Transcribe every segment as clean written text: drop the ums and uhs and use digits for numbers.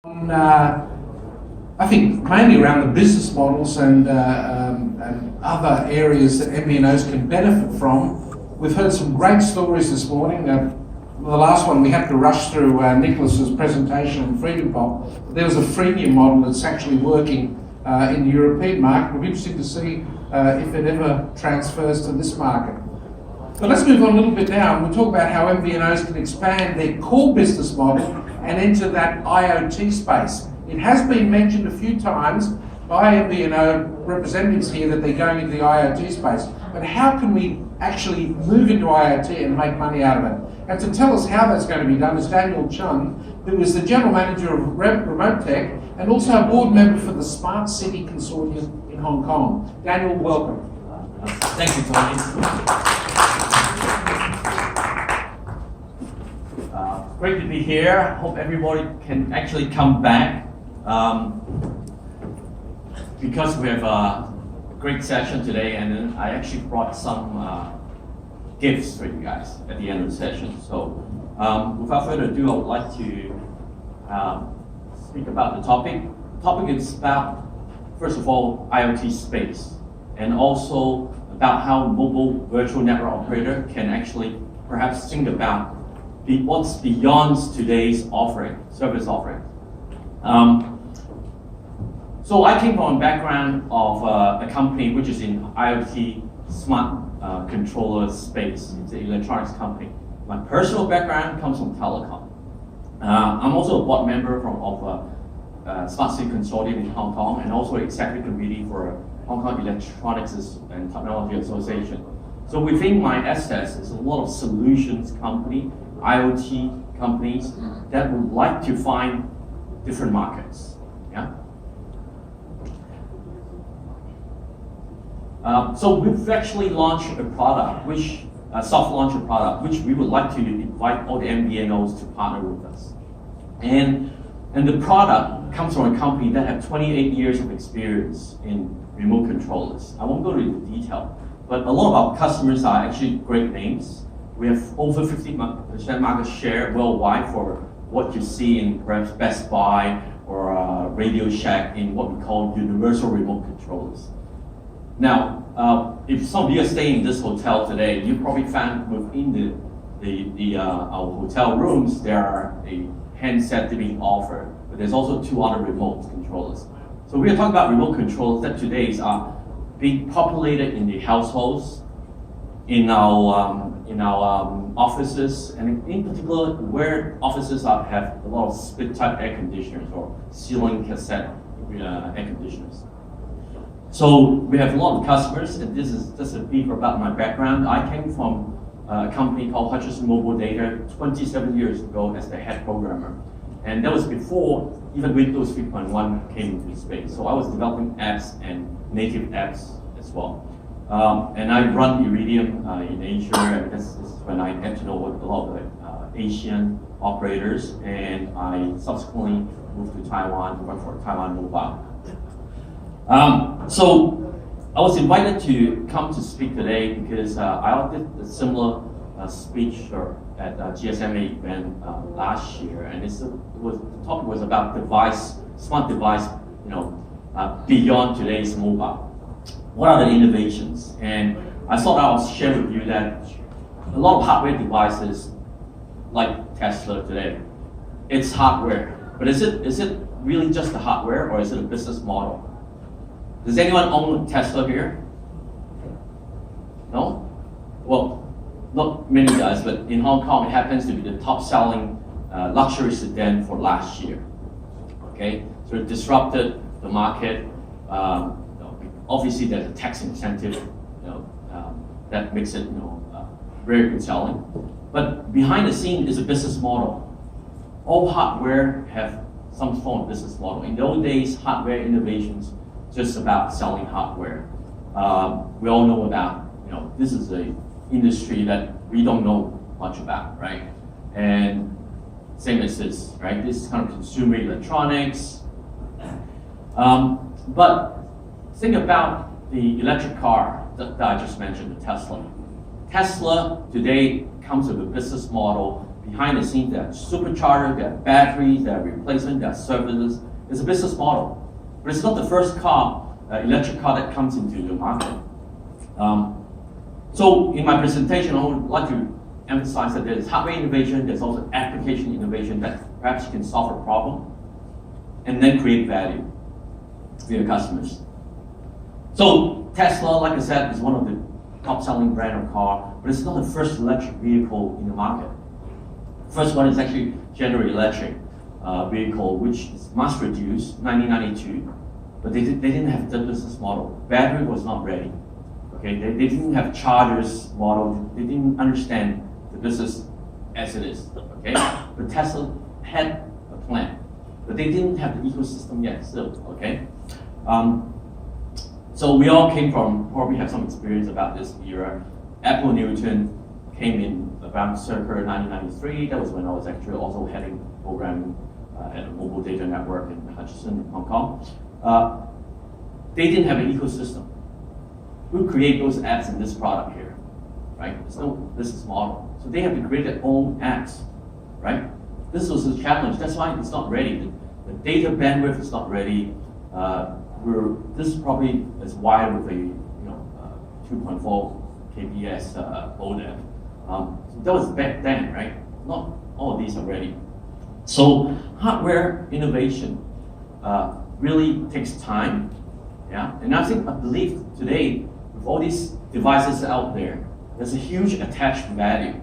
I think mainly around the business models and other areas that MVNOs can benefit from. We've heard some great stories this morning. The last one we have to rush through Nicholas's presentation on Freedom Pop. There was a freemium model that's actually working in the European market. It'll be interesting to see if it ever transfers to this market. But let's move on a little bit now and we'll talk about how MVNOs can expand their core business model and enter that IoT space. It has been mentioned a few times by MVNO representatives here that they're going into the IoT space. But how can we actually move into IoT and make money out of it? And to tell us how that's going to be done is Daniel Chun, who is the General Manager of Remote Tech and also a board member for the Smart City Consortium in Hong Kong. Daniel, welcome. Thank you, Tony. Great to be here. Hope everybody can actually come back because we have a great session today, and then I actually brought some gifts for you guys at the end of the session. So without further ado, I would like to speak about the topic. The topic is about, first of all, IoT space, and also about how mobile virtual network operator can actually perhaps think about what's beyond today's service offering. So I came from a background of a company which is in IoT smart controller space. It's an electronics company. My personal background comes from telecom. I'm also a board member of Smart City Consortium in Hong Kong, and also executive committee for Hong Kong Electronics and Technology Association. So within my assets is a lot of solutions company, IoT companies that would like to find different markets. Yeah. So we've actually launched a product, soft launch a product, which we would like to invite all the MVNOs to partner with us. And the product comes from a company that had 28 years of experience in remote controllers. I won't go into detail, but a lot of our customers are actually great names. We have over 50% market share worldwide for what you see in perhaps Best Buy or Radio Shack in what we call universal remote controllers. Now, if some of you are staying in this hotel today, you probably found within our hotel rooms there are a handset being offered, but there's also two other remote controllers. So we are talking about remote controllers that today are being populated in the households, in our offices, and in particular where offices have a lot of split type air conditioners or ceiling cassette air conditioners. So we have a lot of customers, and this is just a brief about my background. I came from a company called Hutchison Mobile Data 27 years ago as the head programmer. And that was before even Windows 3.1 came into space. So I was developing apps and native apps as well. And I run Iridium in Asia, and this is when I get to know a lot of the Asian operators, and I subsequently moved to Taiwan to work for Taiwan Mobile. So I was invited to come to speak today because I did a similar speech at GSMA event last year, and the topic was about smart device, beyond today's mobile. What are the innovations? And I thought I would share with you that a lot of hardware devices, like Tesla today, it's hardware. But is it really just the hardware, or is it a business model? Does anyone own a Tesla here? No? Well, not many guys, but in Hong Kong, it happens to be the top-selling luxury sedan for last year. Okay, so it disrupted the market. Obviously, there's a tax incentive, that makes it, very good selling. But behind the scene is a business model. All hardware have some form of business model. In those days, hardware innovations just about selling hardware. We all know about, this is an industry that we don't know much about, right? And same as this, right? This is kind of consumer electronics. But think about the electric car that I just mentioned, the Tesla. Tesla today comes with a business model behind the scenes, there are superchargers, there are batteries, there are replacement, there are services. It's a business model. But it's not the first car, electric car that comes into the market. So in my presentation, I would like to emphasize that there's hardware innovation, there's also application innovation that perhaps you can solve a problem and then create value for your customers. So Tesla, like I said, is one of the top-selling brand of car, but it's not the first electric vehicle in the market. First one is actually General Electric vehicle, which is mass-produced 1992, but they didn't have the business model. Battery was not ready. Okay, they didn't have chargers model. They didn't understand the business as it is. Okay, but Tesla had a plan, but they didn't have the ecosystem yet. Still, okay. So we all came from, probably have some experience about this era. Apple Newton came in about circa 1993. That was when I was actually also heading programming at a mobile data network in Hutchinson, Hong Kong. They didn't have an ecosystem. Who create those apps in this product here, right? There's no business model. So they have to create their own apps, right? This was a challenge. That's why it's not ready. The data bandwidth is not ready. This probably is wired with a 2.4 kbps modem. So that was back then, right? Not all of these are ready. So hardware innovation really takes time, yeah. And I believe today, with all these devices out there, there's a huge attached value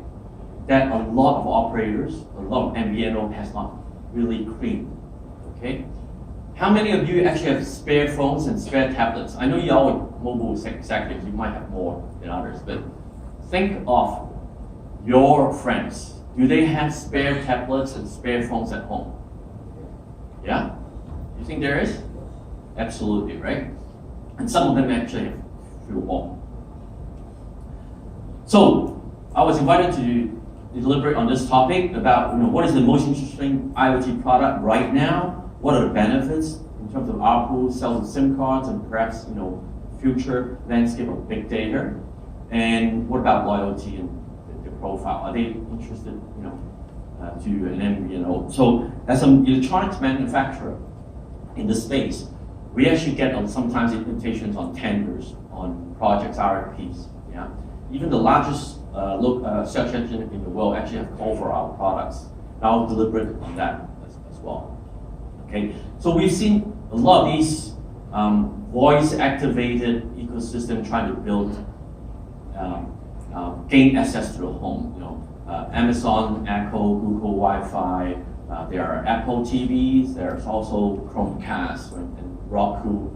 that a lot of operators, a lot of MVNO has not really cleaned. Okay. How many of you actually have spare phones and spare tablets? I know you all are mobile executives, you might have more than others, but think of your friends. Do they have spare tablets and spare phones at home? Yeah? You think there is? Absolutely, right? And some of them actually have few all. So I was invited to deliberate on this topic about what is the most interesting IoT product right now. What are the benefits in terms of ARPU, sales of SIM cards, and perhaps future landscape of big data? And what about loyalty and the profile? Are they interested, to an MVNO? So as an electronics manufacturer in this space, we actually get sometimes invitations on tenders, on projects, RFPs. Yeah, even the largest search engine in the world actually have called for our products. And I'll deliberate on that as well. Okay, so we've seen a lot of these voice-activated ecosystem trying to build, gain access to the home. Amazon Echo, Google Wi-Fi. There are Apple TVs. There's also Chromecast and Roku.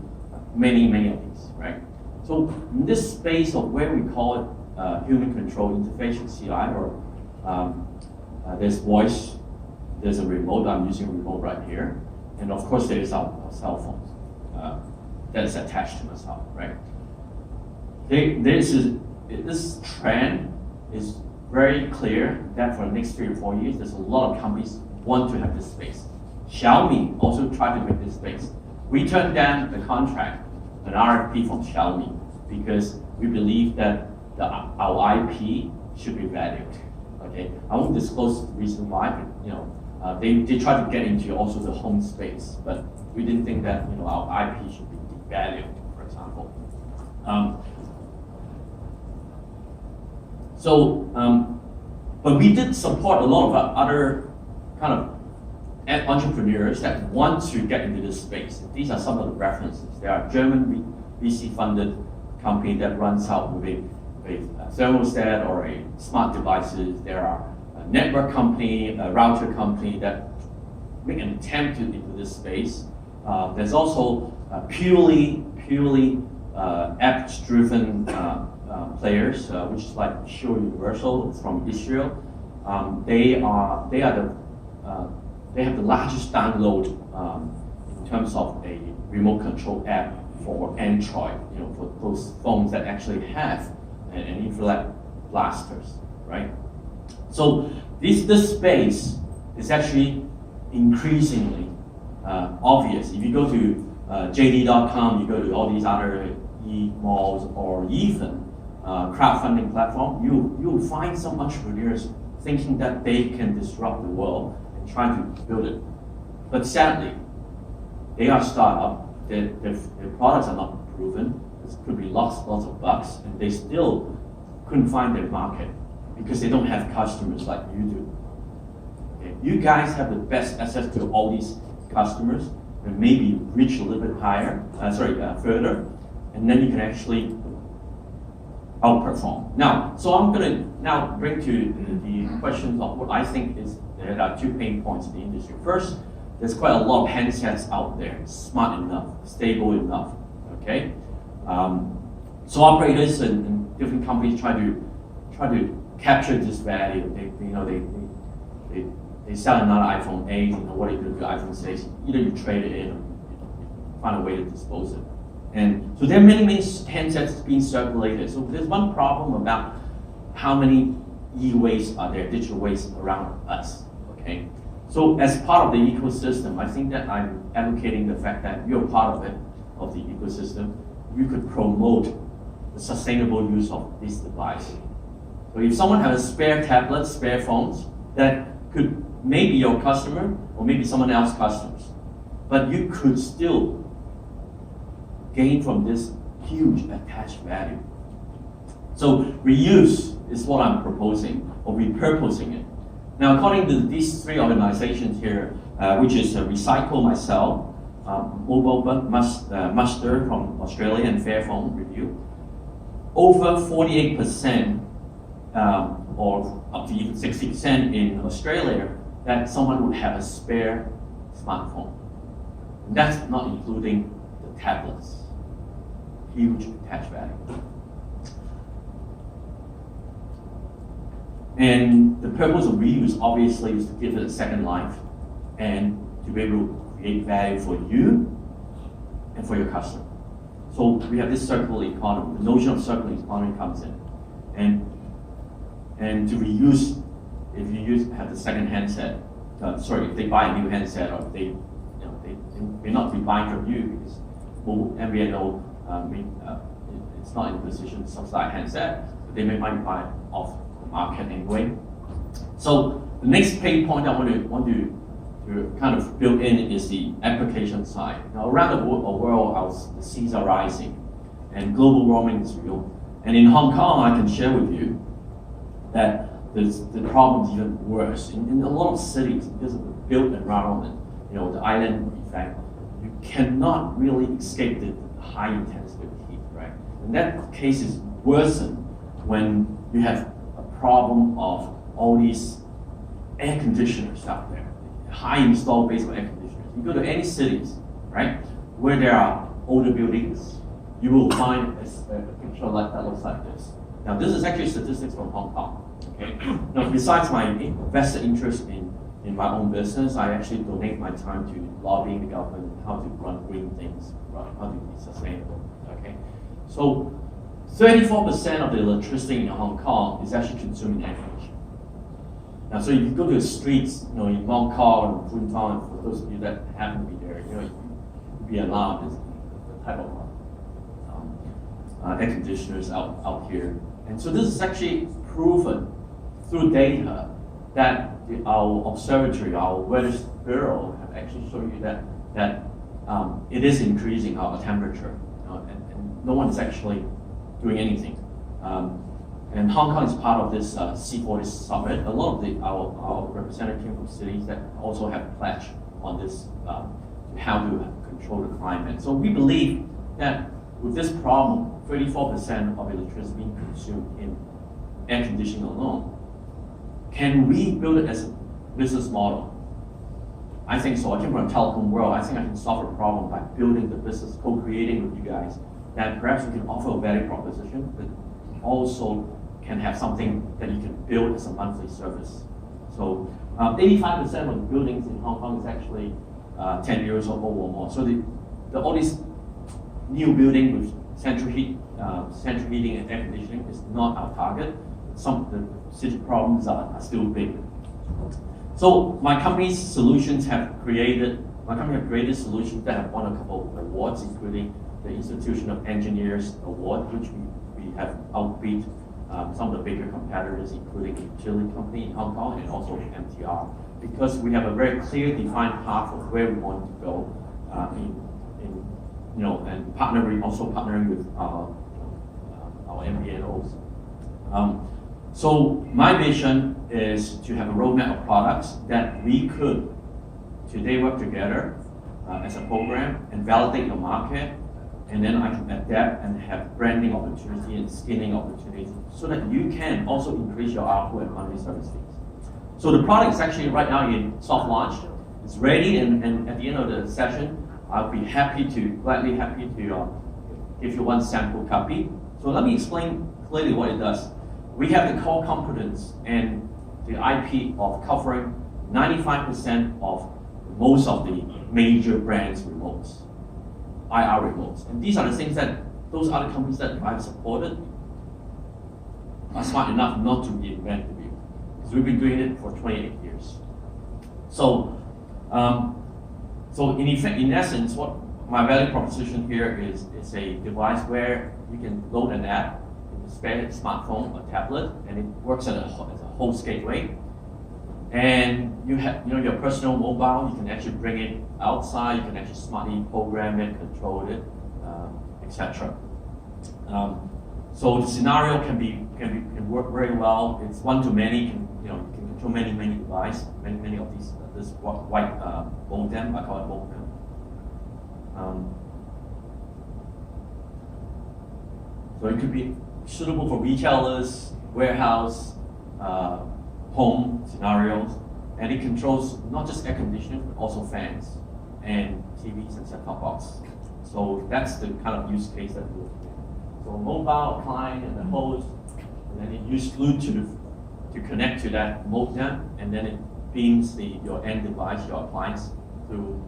Many of these, right? So in this space of where we call it human control interface, CI, or there's voice, there's a remote. I'm using a remote right here. And of course, there is our cell phones that is attached to myself, right? This trend is very clear that for the next 3 or 4 years, there's a lot of companies want to have this space. Xiaomi also tried to make this space. We turned down the contract, an RFP from Xiaomi, because we believe that our IP should be valued. Okay, I won't disclose the reason why, but they tried to get into also the home space, but we didn't think that our IP should be valued, for example. But we did support a lot of other kind of entrepreneurs that want to get into this space. These are some of the references. There are German VC-funded company that runs out with a thermostat or a smart devices. There are a network company, a router company that make an attempt into this space. There's also purely apps-driven players, which is like Sure Universal from Israel. They have the largest download in terms of a remote control app for Android, for those phones that actually have an infrared blasters, right? So this space is actually increasingly obvious. If you go to JD.com, you go to all these other e-malls or even crowdfunding platform, you'll find some entrepreneurs thinking that they can disrupt the world and trying to build it. But sadly, they are a startup. Their products are not proven. There could be lots of bugs, and they still couldn't find their market because they don't have customers like you do. Okay? You guys have the best access to all these customers, and maybe reach a little bit higher, further, and then you can actually outperform. Now, so I'm going to now bring to the questions of what I think is there are 2 pain points in the industry. First, there's quite a lot of handsets out there, smart enough, stable enough. Okay, so operators and different companies try to capture this value. They sell another iPhone 8. What are you going to do? iPhone 6? Either you trade it in or you find a way to dispose it. And so there are many handsets being circulated. So there's one problem about how many e-waste are there, digital waste around us. Okay. So as part of the ecosystem, I think that I'm advocating the fact that you're part of it, of the ecosystem. You could promote the sustainable use of this device. So if someone has a spare tablet, spare phones, that could maybe your customer or maybe someone else's customers, but you could still gain from this huge attached value. So reuse is what I'm proposing, or repurposing it. Now, according to these 3 organizations here, which is Recycle Myself, Mobile Muster from Australia, and Fairphone Review, over 48%, or up to even 60% in Australia, that someone would have a spare smartphone. And that's not including the tablets. Huge attached value. And the purpose of reuse obviously is to give it a second life and to be able to create value for you and for your customer. So we have this circular economy. The notion of circular economy comes in. And to reuse, if you have the second handset, if they buy a new handset, or they may not be buying from you because MVNO it's not in a position to subsidize handset, but they might buy it off the market anyway. So the next pain point I want to kind of build in is the application side. Now around the world, the seas are rising, and global warming is real. And in Hong Kong, I can share with you that the problem is even worse. In a lot of cities, because of the built environment, the island effect, you cannot really escape the high intensity of heat, right? And that case is worsened when you have a problem of all these air conditioners out there, high installed base of air conditioners. You go to any cities, right, where there are older buildings, you will find a picture like that looks like this. Now, this is actually statistics from Hong Kong. Okay. Now, besides my vested interest in my own business, I actually donate my time to lobbying the government how to run green things, how to be sustainable. Okay. So, 34% of the electricity in Hong Kong is actually consumed in air conditioning. Now, so if you go to the streets, in Mong Kok and Kwun Tong, for those of you that happen to be there, you'd be alarmed at the type of air conditioners out here. And so this is actually proven through data that our observatory, our weather bureau, have actually shown you that it is increasing our temperature, and no one is actually doing anything. And Hong Kong is part of this C40 summit. A lot of our representatives came from cities that also have pledged on this how to control the climate. So we believe that with this problem, 34% of electricity being consumed in air conditioning alone, can we build it as a business model? I think so. I came from a telecom world. I think I can solve a problem by building the business, co-creating with you guys, that perhaps we can offer a value proposition, but also can have something that you can build as a monthly service. So 85% of the buildings in Hong Kong is actually 10 years or more. So all these new building with central heating and air conditioning is not our target. Some of the city problems are still big. So my company have created solutions that have won a couple of awards, including the Institution of Engineers Award, which we have outbeat some of the bigger competitors, including the utility company in Hong Kong and also MTR, because we have a very clear defined path of where we want to go and partnering with our MVNOs. So my vision is to have a roadmap of products that we could today work together as a program and validate the market, and then I can adapt and have branding opportunity and scaling opportunity so that you can also increase your ARPU and monthly service fees. So the product is actually right now in soft launch. It's ready, and at the end of the session, I'll be gladly happy to give you one sample copy. So let me explain clearly what it does. We have the core competence and the IP of covering 95% of most of the major brands' remotes, IR remotes. And these are the things that those other companies that I've supported are smart enough not to reinvent the wheel, because we've been doing it for 28 years. So in essence, what my value proposition here is a device where you can load an app in a spare smartphone or tablet, and it works as a host gateway. And you have your personal mobile. You can actually bring it outside. You can actually smartly program it, control it, etc. So the scenario can work very well. It's one to many. You can control many devices, many of these. This white modem, I call it modem. So it could be suitable for retailers, warehouse, home scenarios, and it controls not just air conditioning, but also fans and TVs and set-top box. So that's the kind of use case that we're doing. So mobile, client, and the host, and then you use Bluetooth to connect to that modem, and then it beams your end device, your appliance through.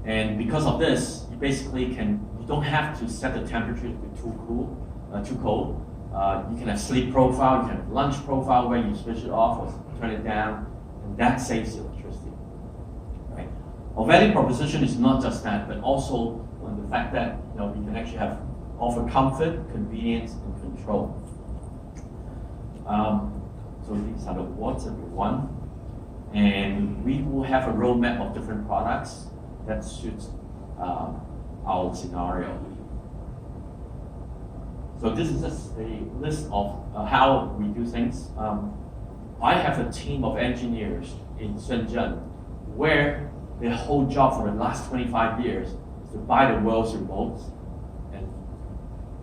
And because of this, you basically you don't have to set the temperature to be too cold. You can have sleep profile, you can have lunch profile where you switch it off or turn it down, and that saves electricity. Right? Our value proposition is not just that, but also on the fact that we can actually offer comfort, convenience, and control. So these are the awards that we won, and we will have a roadmap of different products that suits our scenario. So this is just a list of how we do things. I have a team of engineers in Shenzhen where their whole job for the last 25 years is to buy the world's remotes and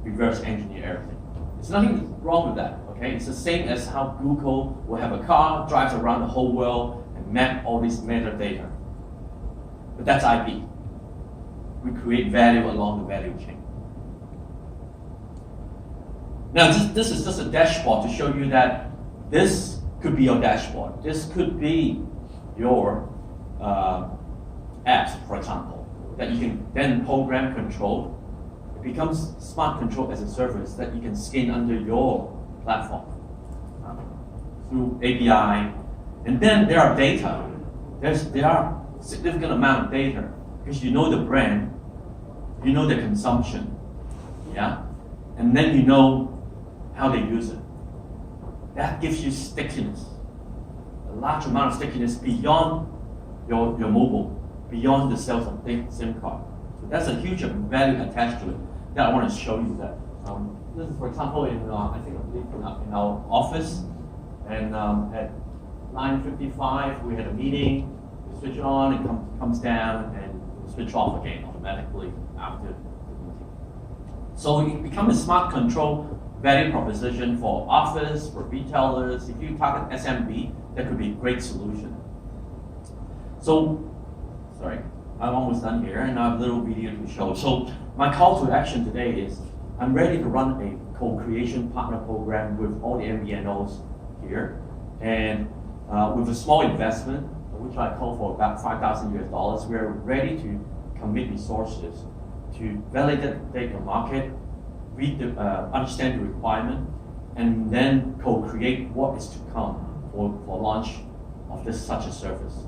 reverse engineer everything. There's nothing wrong with that, okay? It's the same as how Google will have a car, drives around the whole world and map all this metadata. But that's IP. We create value along the value chain. Now, this is just a dashboard to show you that this could be your dashboard. This could be your apps, for example, that you can then program, control. It becomes smart control as a service that you can skin under your platform through API. And then there are data. There are significant amount of data because you know the brand, you know the consumption, yeah, and then you know how they use it. That gives you stickiness, a large amount of stickiness beyond your mobile, beyond the sales of SIM card. So that's a huge value attached to it that I want to show you that. This is, for example, in in our office, and at 9:55 we had a meeting. We switch it on, it comes down, and we switch off again automatically after the meeting. So it becomes a smart control value proposition for office, for retailers. If you target SMB, that could be a great solution. So, sorry, I'm almost done here, and I have a little video to show. So my call to action today is, I'm ready to run a co-creation partner program with all the MVNOs here, and with a small investment, which I call for about $5,000 US, we're ready to commit resources to validate the market, understand the requirement, and then co-create what is to come for launch of such a service.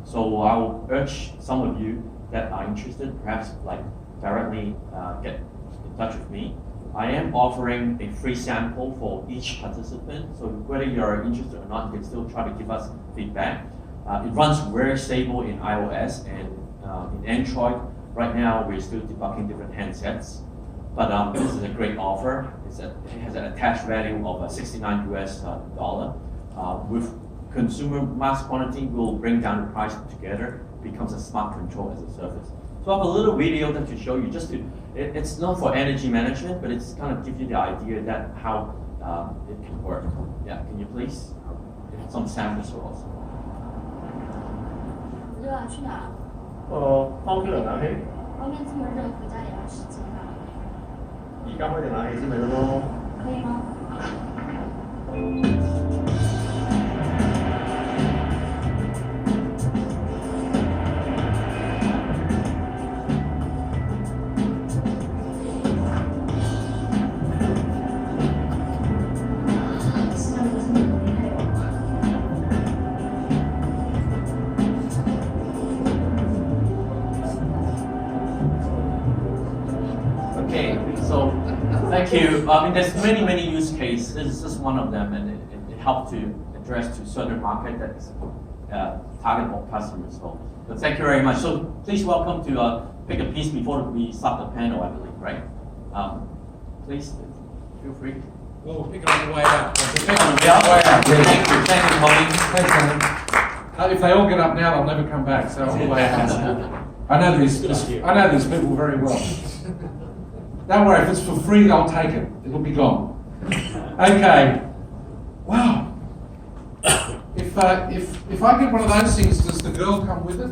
So I will urge some of you that are interested, perhaps directly get in touch with me. I am offering a free sample for each participant. So whether you're interested or not, you can still try to give us feedback. It runs very stable in iOS and in Android. Right now, we're still debugging different handsets. But this is a great offer. It has an attached value of $69 US. With consumer mass quantity, we'll bring down the price together. It becomes a smart control as a service. So I have a little video that to show you. It's not for energy management, but it's kind of give you the idea that how it can work. Yeah, can you please? Some samples for us. 热啊，去哪儿？翻屋企嚟冷氣，外面这么热，回家也要时间啊，而家開定冷氣先咪得咯。可以吗？ Okay, so thank you. There's many use cases. This is just one of them, and it helps to address to certain market that is target of customers. So thank you very much. So please welcome to pick a piece before we start the panel, I believe, right? Please feel free. Well, we'll pick it on the way out. Pick on the way out. Thank you, Holly. Thanks, Alan. If they all get up now, they'll never come back. So all the way out. I know these people very well. Don't worry, if it's for free, they'll take it. It'll be gone. Okay. Wow. If I get one of those things, does the girl come with it?